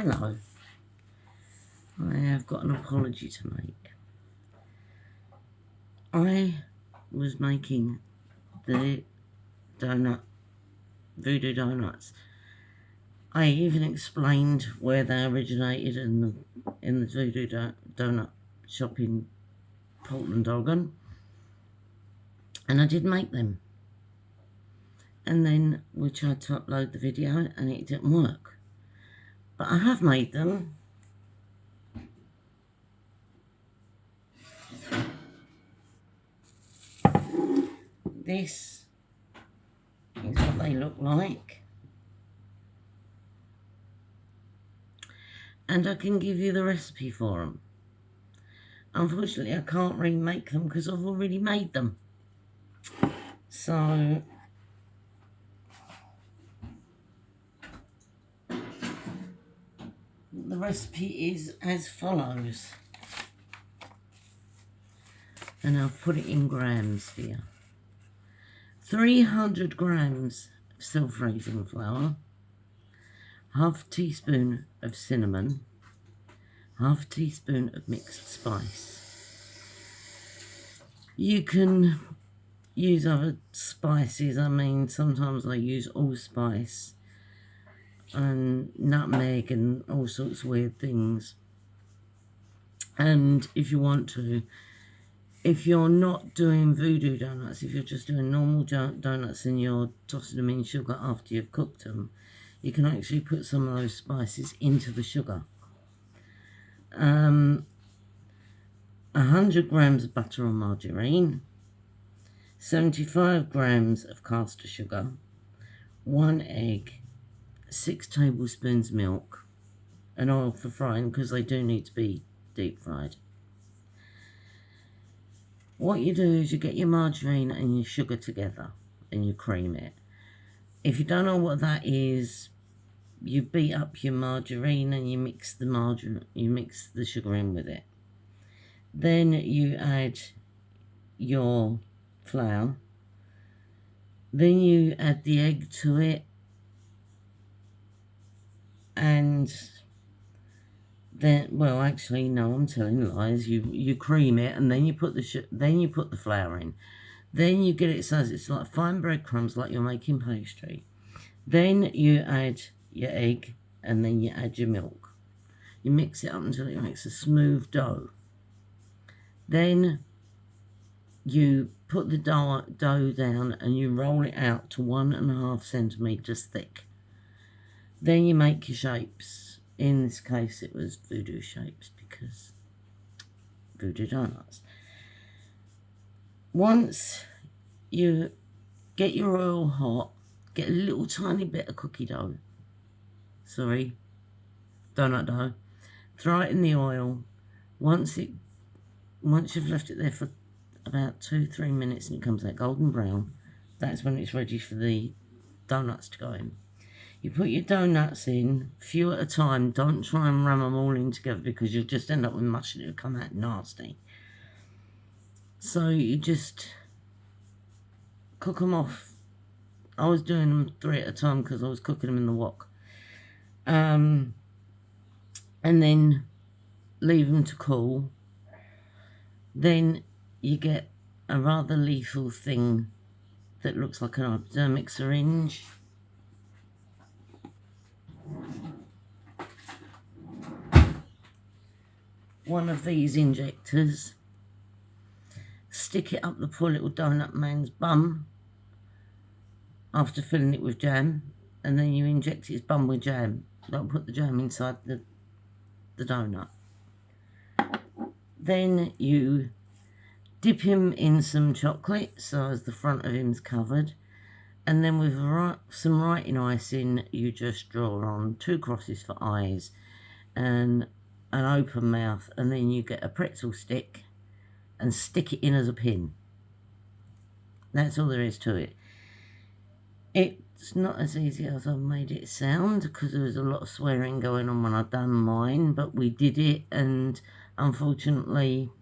Hello. I have got an apology to make. I was making the voodoo donuts. I even explained where they originated in the voodoo donut shop in Portland, Oregon. And I did make them. And then we tried to upload the video and it didn't work. But I have made them. This is what they look like. And I can give you the recipe for them. Unfortunately, I can't remake them because I've already made them. So, the recipe is as follows. And I'll put it in grams for you. 300 grams of self-raising flour, half a teaspoon of cinnamon, half a teaspoon of mixed spice. You can use other spices. I mean, sometimes I use allspice and nutmeg and all sorts of weird things. And if you want to, if you're not doing voodoo donuts, if you're just doing normal donuts and you're tossing them in sugar after you've cooked them, you can actually put some of those spices into the sugar. 100 grams of butter or margarine, 75 grams of caster sugar, 1 egg, 6 tablespoons milk, and oil for frying because they do need to be deep fried. What you do is you get your margarine and your sugar together and you cream it. If you don't know what that is, you beat up your margarine and you mix the sugar in with it. Then you add your flour. Then you add the egg to it, and then, well, actually, no, I'm telling lies. You cream it, and then you put the flour in. Then you get it so it's like fine breadcrumbs, like you're making pastry. Then you add your egg, and then you add your milk. You mix it up until it makes a smooth dough. Then you put the dough down and you roll it out to 1.5 centimeters thick. Then you make your shapes. In this case, it was voodoo shapes because voodoo donuts. Once you get your oil hot, get a little tiny bit of cookie dough. Sorry, donut dough. Throw it in the oil. Once you've left it there for about 2-3 minutes and it comes out golden brown, that's when it's ready for the donuts to go in. You put your donuts in, few at a time. Don't try and ram them all in together because you'll just end up with mush and it'll come out nasty. So you just cook them off. I was doing them 3 at a time because I was cooking them in the wok. And then leave them to cool. Then you get a rather lethal thing that looks like an hypodermic syringe. One of these injectors. Stick it up the poor little donut man's bum after filling it with jam, and then you inject his bum with jam. Don't put the jam inside the donut. Then you dip him in some chocolate so as the front of him's covered, and then with some writing icing you just draw on 2 crosses for eyes and an open mouth, and then you get a pretzel stick and stick it in as a pin. That's all there is to it. It's not as easy as I've made it sound because there was a lot of swearing going on when I'd done mine, but we did it, and unfortunately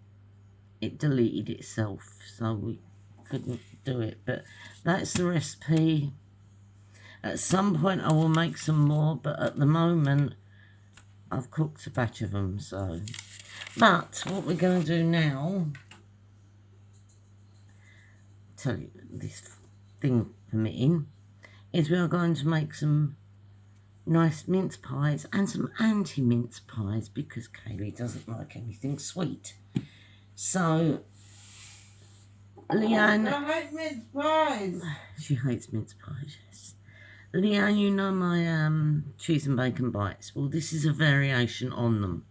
it deleted itself, so we couldn't do it. But that's the recipe. At some point I will make some more, but at the moment I've cooked a batch of them, so. But what we're going to do now, tell you this thing permitting, is we are going to make some nice mince pies and some anti-mince pies because Kaylee doesn't like anything sweet. So, Leanne... I hate mince pies. She hates mince pies, yes. Leanne, you know my cheese and bacon bites. Well, this is a variation on them.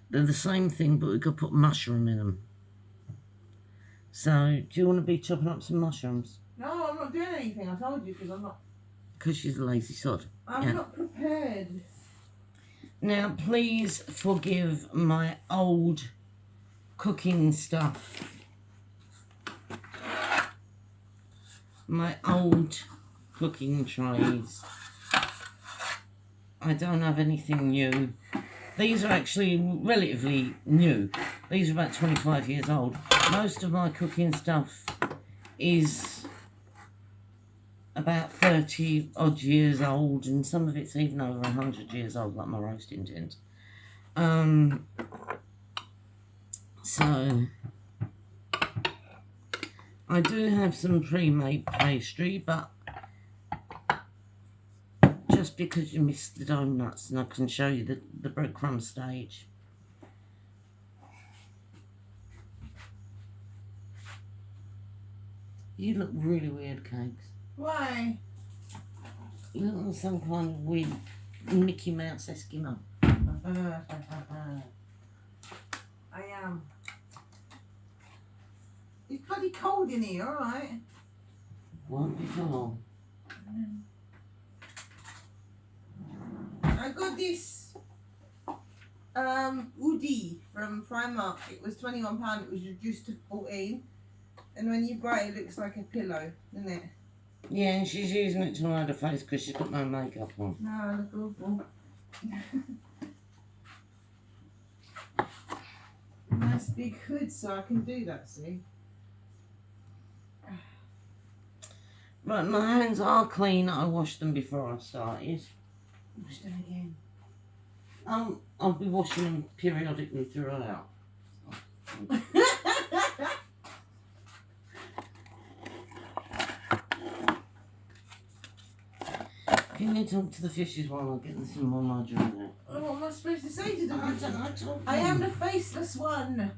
They're the same thing, but we could put mushroom in them. So, do you want to be chopping up some mushrooms? No, I'm not doing anything. I told you because I'm not. Because she's a lazy sod. I'm not prepared. Now, please forgive my old cooking stuff. My old cooking trays. I don't have anything new. These are actually relatively new. These are about 25 years old. Most of my cooking stuff is about 30 odd years old, and some of it's even over 100 years old, like my roasting tins. So I do have some pre-made pastry, but just because you missed the donuts, and I can show you the breadcrumb stage. You look really weird, Cakes. Why? You look like some kind of weird Mickey Mouse Eskimo. I am. It's bloody cold in here, alright? Won't be for long. I got this hoodie from Primark. It was £21, it was reduced to 14. And when you buy it, it looks like a pillow, doesn't it? Yeah, and she's using it to hide her face because she's got no makeup on. No, I look awful. Nice big hood so I can do that, see? Right, my hands are clean. I washed them before I started. Wash them again. I'll be washing them periodically throughout. Can you talk to the fishes while I'm getting some more margarine out? Oh, what am I supposed to say to them? I don't know. I am the faceless one.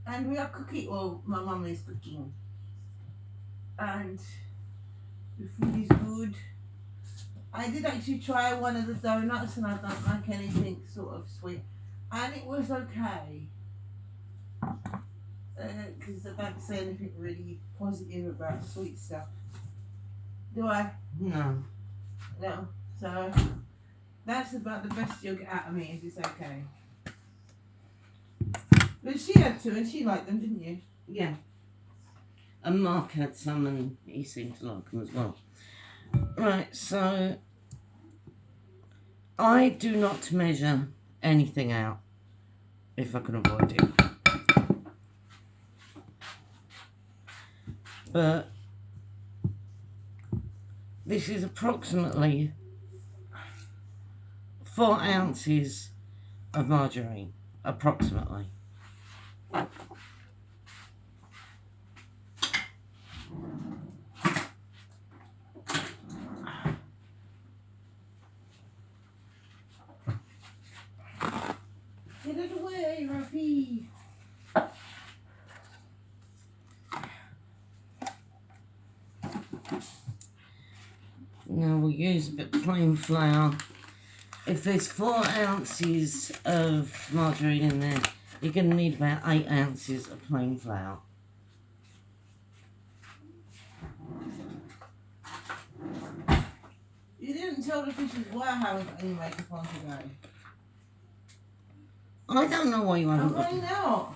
And we are cooking. Well, my mum is cooking. And the food is good. I did actually try one of the donuts and I don't like anything sort of sweet. And it was okay. Because I don't say anything really positive about sweet stuff. Do I? No. No. So that's about the best you'll get out of me if it's okay. But she had two and she liked them, didn't you? Yeah. And Mark had some and he seemed to like them as well. Right, so I do not measure anything out if I can avoid it. But this is approximately 4 ounces of margarine, approximately. Get it away, Rafi. Now we'll use a bit of plain flour. If there's 4 ounces of margarine in there, you're going to need about 8 ounces of plain flour. You didn't tell the fishes why I haven't got any makeup on today. I don't know why you haven't I'm got running out.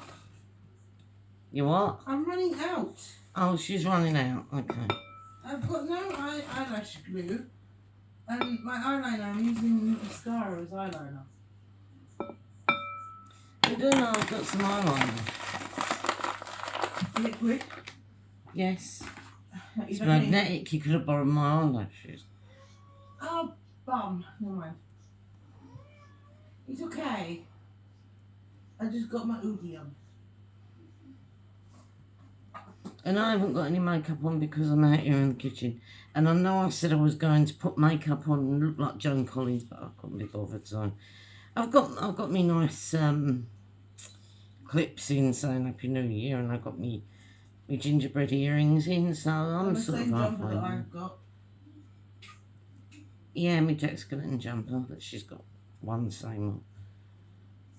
You what? I'm running out. Oh, she's running out. Okay. I've got no eyelash glue. And my eyeliner, I'm using mascara as eyeliner. You do know I've got some eyeliner. Liquid. Yes. You It's don't need- magnetic. You could have borrowed my eyelashes. Oh, bum. Never mind. It's okay. I just got my hoodie on. And I haven't got any makeup on because I'm out here in the kitchen. And I know I said I was going to put makeup on and look like Joan Collins, but I couldn't be bothered. So I've got me nice clips in saying Happy New Year, and I've got me gingerbread earrings in. So I'm the sort of same jumper halfway that there. I've got. Yeah, my Jack Skellington jumper that she's got one same on.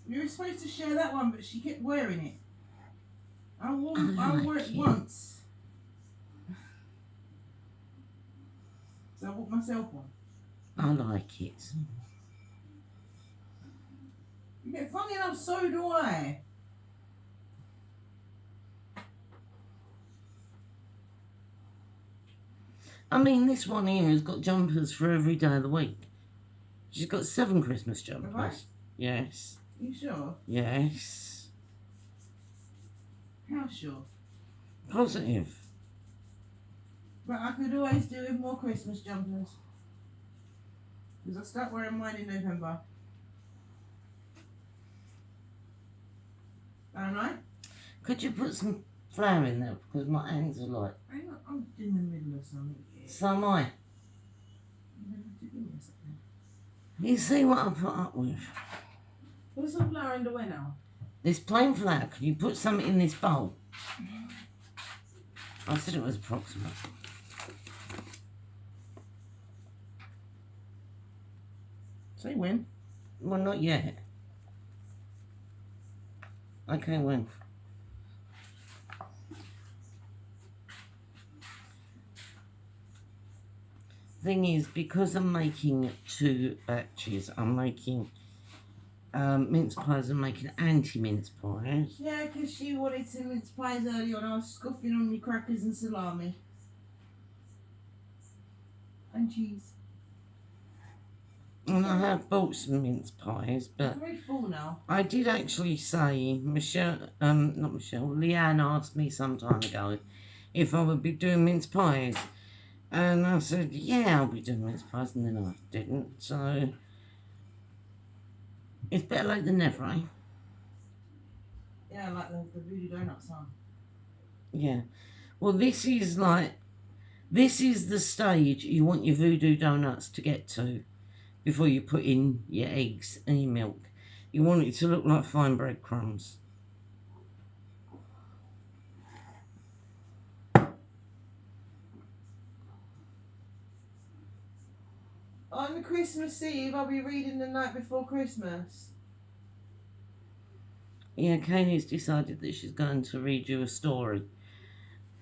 We were supposed to share that one, but she kept wearing it. I wore like it it. once. So I bought myself one. I like it. Yeah, funny enough, so do I. I mean, this one here has got jumpers for every day of the week. She's got 7 Christmas jumpers. Have I? Yes. You sure? Yes. How sure? Positive. But I could always do with more Christmas jumpers. Because I start wearing mine in November. Don't I? Could you put some flour in there? Because my hands are like... Hang on, I'm in the middle of something here. So am I. You're gonna have to give me a second. You see what I put up with? Put some flour in the way now. This plain flour, can you put some in this bowl? I said it was approximate. Say when? Well, not yet. Okay, when? Thing is, because I'm making 2 batches, I'm making mince pies and making anti-mince pies. Yeah, because she wanted some mince pies earlier and I was scoffing on me crackers and salami. And cheese. And I have bought some mince pies, but I'm very full now. I did actually say, Leanne asked me some time ago if I would be doing mince pies. And I said, yeah, I'll be doing mince pies, and then I didn't. So, it's better late than never, eh? Yeah, like the Voodoo Donuts song. Yeah. Well, this is the stage you want your voodoo donuts to get to before you put in your eggs and your milk. You want it to look like fine breadcrumbs. On Christmas Eve, I'll be reading The Night Before Christmas. Yeah, Kaney's decided that she's going to read you a story.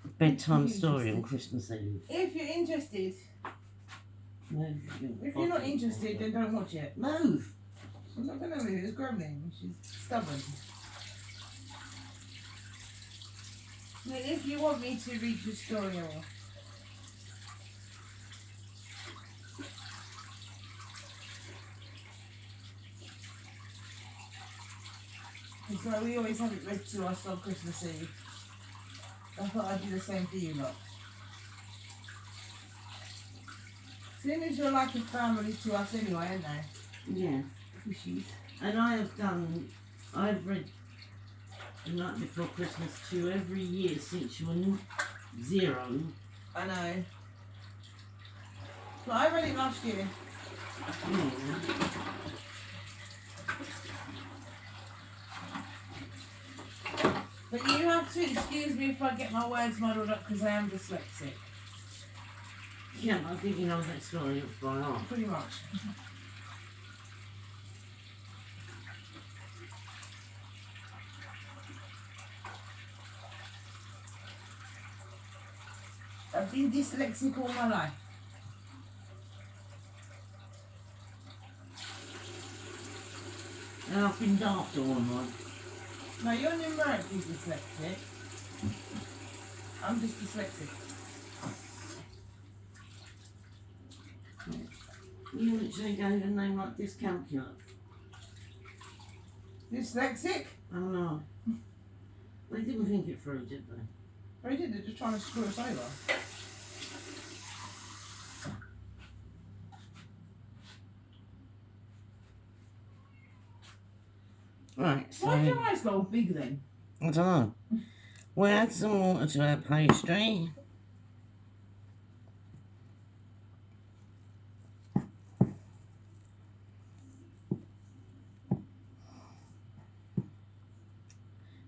A bedtime story on Christmas Eve. If you're interested. Move. If you're not interested, then don't watch it. Move. I'm not going to move. It's grumbling. She's stubborn. I mean, if you want me to read your story, I will. And so we always have it read to us on Christmas Eve. I thought I'd do the same for you lot. Seeing as you're like a family to us anyway, aren't they? Yeah. Fishies. And I've read The Night Before Christmas to you every year since you were 0. I know. But I read it last year. Yeah. But you have to excuse me if I get my words muddled up because I am dyslexic. Yeah, I think you know that story by heart. Pretty much. I've been dyslexic all my life. And I've been daft all my life. No, you're numerically dyslexic. I'm just dyslexic. You literally gave a name like dyscalculate. Dyslexic? I don't know. They didn't think it through, did they? They did, they're just trying to screw us over. Right, so Why do your eyes go big then? I don't know. We'll add some water to our pastry.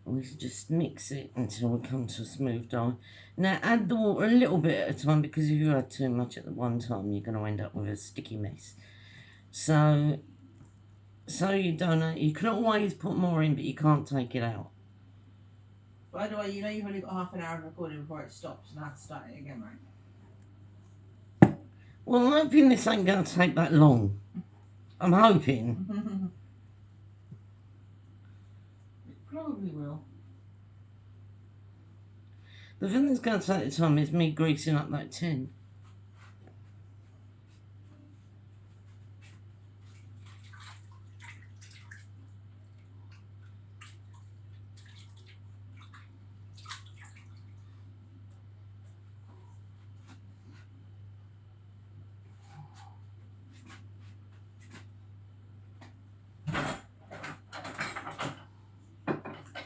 We should just mix it until we come to a smooth dough. Now add the water a little bit at a time, because if you add too much at the one time, you're going to end up with a sticky mess. So you don't. You can always put more in, but you can't take it out. By the way, you know you've only got half an hour of recording before it stops, and I have to start it again, right? Well, I'm hoping this ain't going to take that long. I'm hoping. It probably will. The thing that's going to take the time is me greasing up that tin.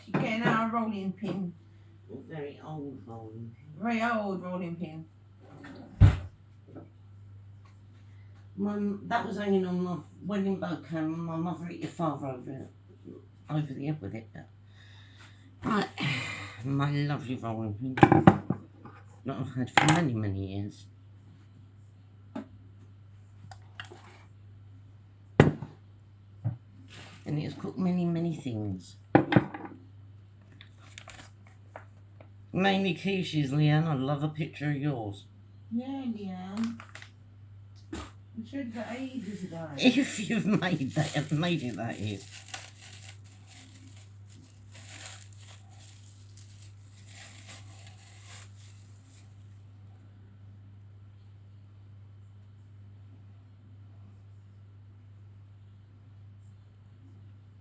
She's getting out a rolling pin. Very old rolling pin. Very old rolling pin. That was hanging on my wedding bouquet. My mother hit your father over the head with it. Right, my lovely rolling pin that I've had for many, many years. And it has cooked many, many things. Mainly quiches, Leanne. I love a picture of yours. Yeah, Leanne. I showed that ages ago. If you've made it, that is.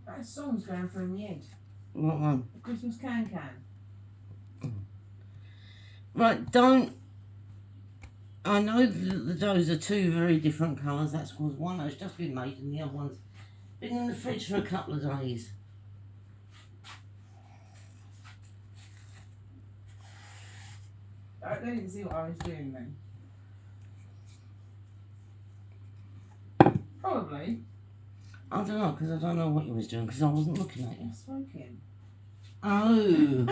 That song's going through my head. What one? The Christmas Can. Right, don't. I know that the doughs are two very different colours. That's because one has just been made and the other one's been in the fridge for a couple of days. They didn't see what I was doing then. Probably. I don't know, because I don't know what you was doing, because I wasn't looking at you. Smoking. Oh.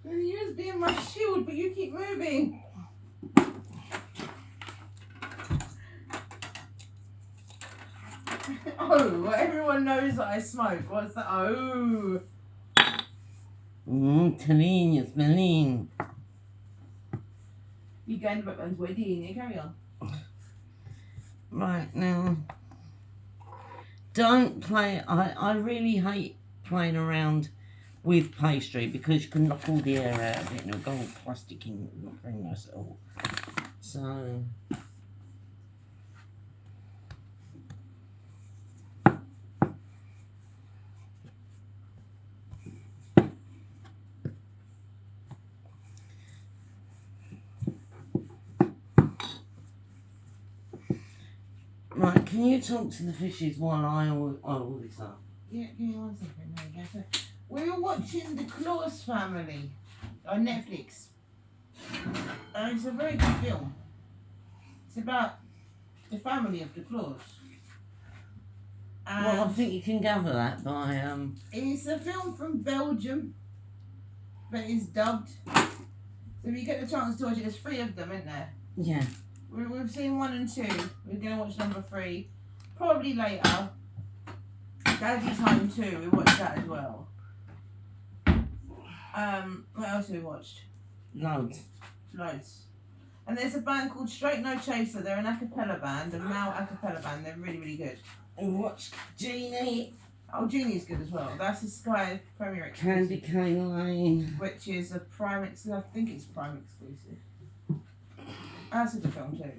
You was being my shield, but you keep moving. Oh, well, everyone knows that I smoke. What's that? Oh. Talene, you're smelling. You going to Batman's wedding, you carry on. Right, now, don't play. I really hate playing around with pastry, because you can knock all the air out of it and it'll go all plasticky and not very nice at all. So, right, can you talk to the fishes while I oil this up? Yeah, give me 1 second. There you go. So, we're watching The Claus Family on Netflix. It's a very good film. It's about the family of the Claus. Well, I think you can gather that by It's a film from Belgium, but it's dubbed. So if you get the chance to watch it, there's 3 of them, isn't there? yeah. We've seen 1 and 2. We're going to watch number 3. Probably later. Daddy's Home 2, we watched that as well. What else have we watched? Loads. Loads. And there's a band called Straight No Chaser. They're an a cappella band, a male a cappella band. They're really, really good. And watch Genie. Oh, Genie's good as well. That's a Sky Premier exclusive. Candy Cane Lane. Which is a Prime exclusive. I think it's Prime exclusive. That's a good film too.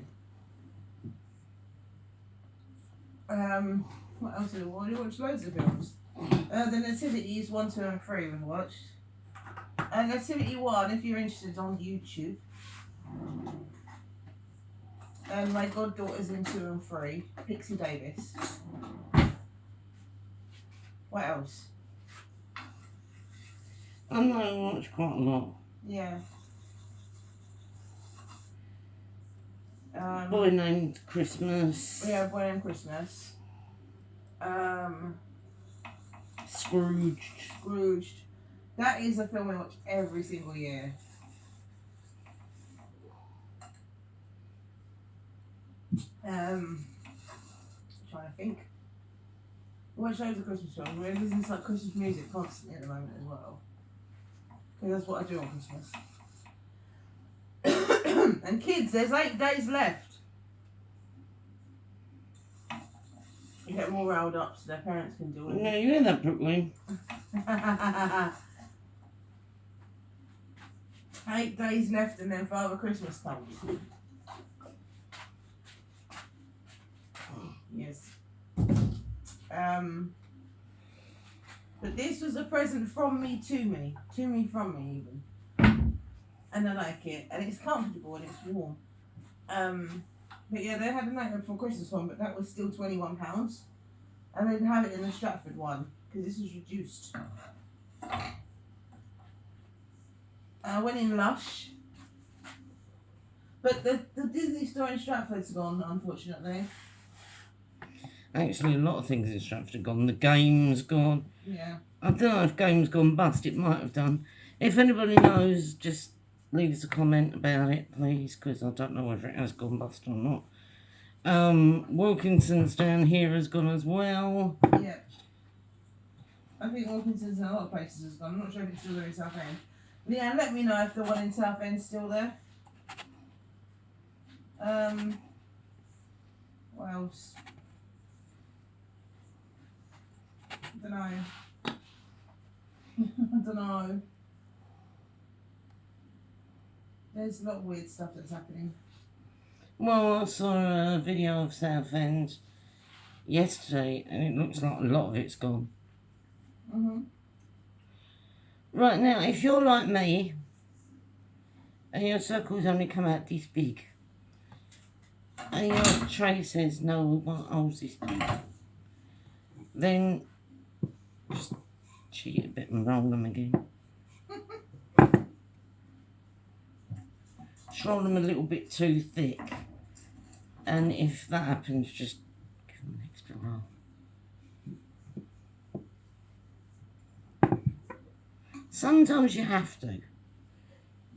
What else did we watch? We watched loads of films. The Nativities 1, 2 and 3 we've watched. Nativity 1, if you're interested, on YouTube. And my goddaughter's in 2 and 3. Pixie Davis. What else? I know I watch quite a lot. Yeah. Boy Named Christmas. Yeah, Boy Named Christmas. Scrooged. Scrooged. That is a film I watch every single year. Trying to think. What shows are Christmas films? We're listening to like Christmas music constantly at the moment as well. Because that's what I do on Christmas. And kids, there's 8 days left. You get them all riled up so their parents can do it. No, you hear that, Brooklyn? 8 days left and then Father Christmas comes. Yes. But this was a present from me to me. To me from me even. And I like it. And it's comfortable and it's warm. But yeah, they had a Nightmare Before Christmas one, but that was still £21. And they didn't have it in the Stratford one, because this was reduced. I went in Lush. But the Disney store in Stratford's gone, unfortunately. Actually, a lot of things in Stratford are gone. The game's gone. Yeah. I don't know if game's gone bust. It might have done. If anybody knows, just leave us a comment about it, please, because I don't know whether it has gone bust or not. Wilkinson's down here has gone as well. Yeah. I think Wilkinson's in a lot of places has gone. I'm not sure if it's still there in Southend. Leanne, let me know if the one in Southend's still there. What else? I don't know. I don't know. There's a lot of weird stuff that's happening. Well, I saw a video of Southend yesterday, and it looks like a lot of it's gone. Right now, if you're like me, and your circles only come out this big, and your tray says, no, we want ours this big, then just cheat a bit and roll them again. Just roll them a little bit too thick. And if that happens, just give them an extra roll. Sometimes you have to.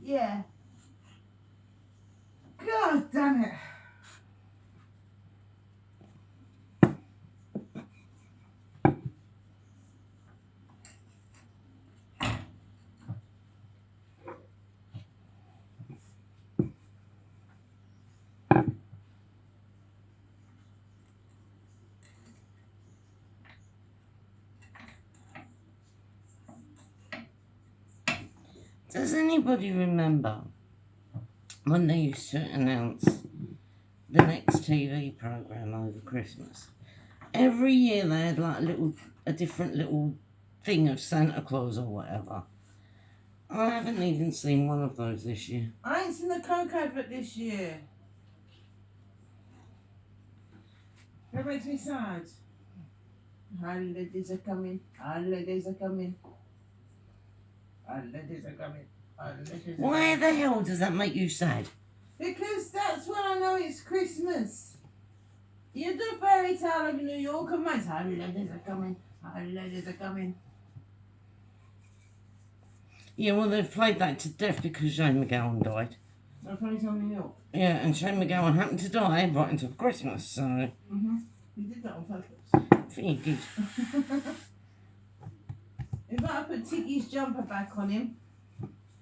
Yeah. God damn it. Does anybody remember when they used to announce the next TV programme over Christmas? Every year they had like a different little thing of Santa Claus or whatever. I haven't even seen one of those this year. I ain't seen the Coke advert this year. That makes me sad. Holidays are coming. Holidays are coming. Holidays are coming. Holidays are Why coming. the hell does that make you sad? Because that's when I know it's Christmas. You do fairy tale of New York and my holidays are coming. Holidays are coming. Yeah, well, they've played that to death because Shane McGowan died. So fairy tale of New York. Yeah, and Shane McGowan happened to die right until Christmas, so You did that on purpose. I think he did. If I put Tiggy's jumper back on him.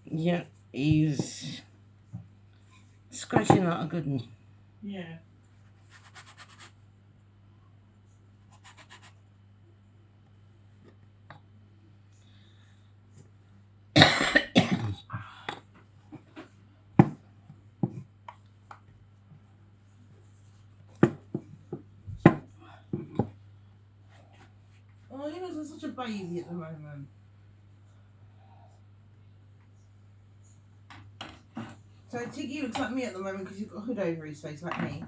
Yeah, he's scratching like a good one. Yeah. Oh, you know, I'm such a baby at the moment. So Tiggy looks like me at the moment because he's got a hood over his face like me.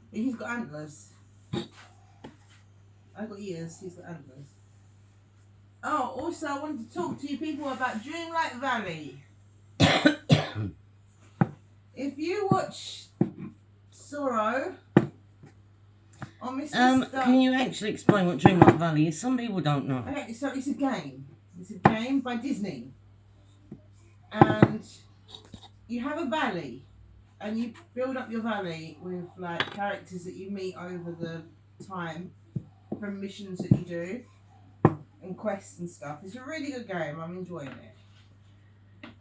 But he's got antlers. I've got ears, he's got antlers. Oh, also I wanted to talk to you people about Dreamlight Valley. If you watch Sorrow on Mr. Star... Can you actually explain what Dreamlight Valley is? Some people don't know. Okay, so it's a game. It's a game by Disney. And you have a valley. And you build up your valley with like characters that you meet over the time from missions that you do and quests and stuff. It's a really good game. I'm enjoying it.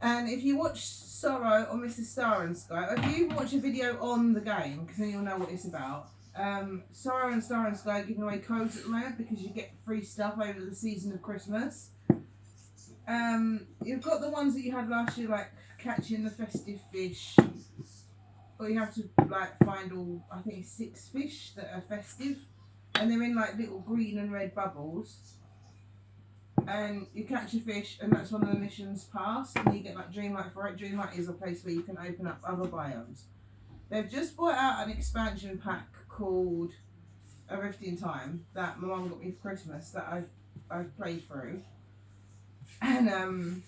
And if you watch Sorrow on Mr. Star and Sky, or if you watch a video on the game, because then you'll know what it's about. Sorrow and Star and Sky are giving away codes at the moment because you get free stuff over the season of Christmas. You've got the ones that you had last year, like catching the festive fish. Or you have to like find all, I think it's 6 fish that are festive. And they're in like little green and red bubbles. And you catch a fish and that's one of the missions passed. And you get like Dreamlight for it. Dreamlight is a place where you can open up other biomes. They've just brought out an expansion pack called A Rift in Time that my mum got me for Christmas that I've played through. And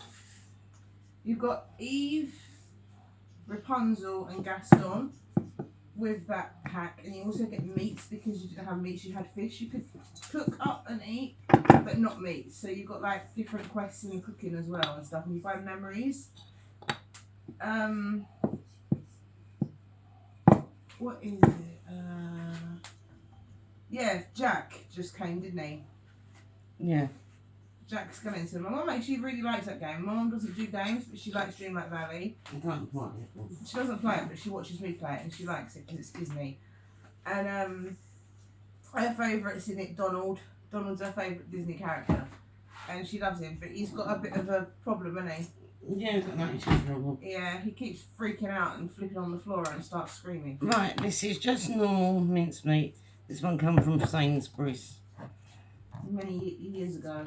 you've got Eve, Rapunzel and Gaston with that pack, and you also get meats because you didn't have meats, you had fish. You could cook up and eat, but not meat. So you've got like different quests in cooking as well and stuff, and you find memories. What is it? Yeah, Jack just came, didn't he? Yeah. Jack Skellington. My mum actually really likes that game. My mum doesn't do games, but she likes Dreamlight Valley. I don't play it. She doesn't play it, but she watches me play it and she likes it because it's Disney. And her favourite's in it, Donald. Donald's her favourite Disney character. And she loves him, but he's got a bit of a problem, hasn't he? Yeah, he's got an attitude problem. Yeah, he keeps freaking out and flipping on the floor and starts screaming. Right, this is just normal mincemeat. This one comes from Sainsbury's. Many years ago.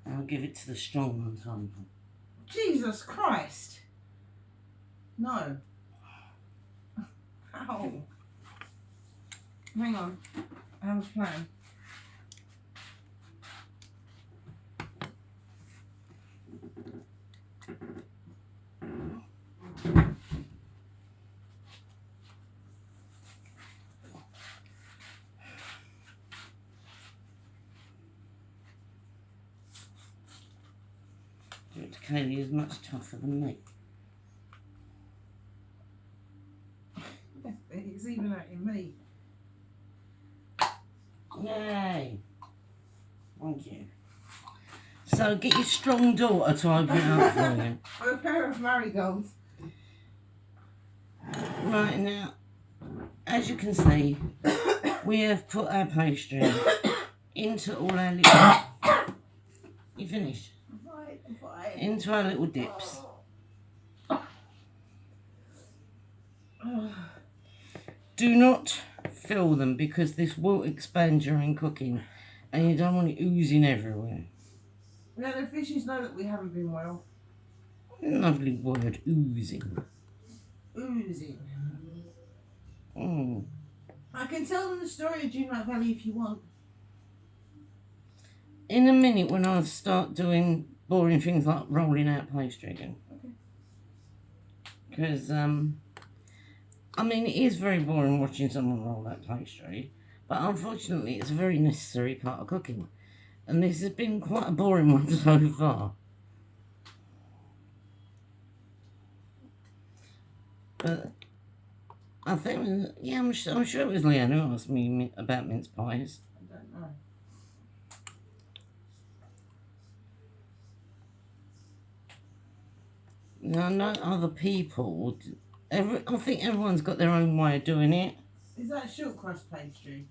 I'll give it to the strong ones, Uncle. Jesus Christ! No. Ow. Hang on. I have a plan. Kaylee is much tougher than me. It's even hurting me. Yay! Thank you. So get your strong daughter to open it up for you. Or a pair of marigolds. Right now, as you can see, we have put our pastry into all our little... You finished? I'm fine. Into our little dips. Do not fill them because this will expand during cooking and you don't want it oozing everywhere. Now the fishes know that we haven't been well. Lovely word, oozing. Oozing. Mm. I can tell them the story of Dreamlight Valley if you want. In a minute when I start doing boring things like rolling out pastry again. Okay. Because, I mean, it is very boring watching someone roll out pastry, but unfortunately it's a very necessary part of cooking. And this has been quite a boring one so far. But I think, yeah, I'm sure it was Leanne who asked me about mince pies. I don't know. Now, I know other people, I think everyone's got their own way of doing it. Is that short crust pastry?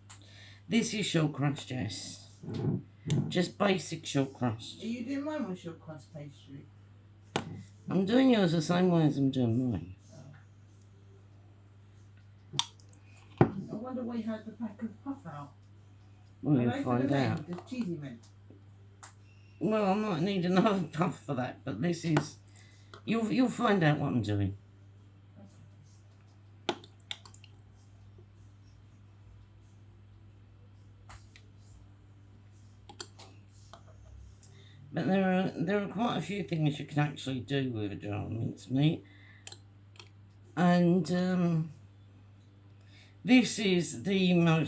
This is short crust, yes. Just basic short crust. Are you doing mine with short crust pastry? I'm doing yours the same way as I'm doing mine. I wonder why you had the pack of puff out. We'll Are they for find the out. mint, the cheesy mint. Well, I might need another puff for that, but this is... You'll find out what I'm doing. But there are quite a few things you can actually do with a jar of mincemeat. And this is the most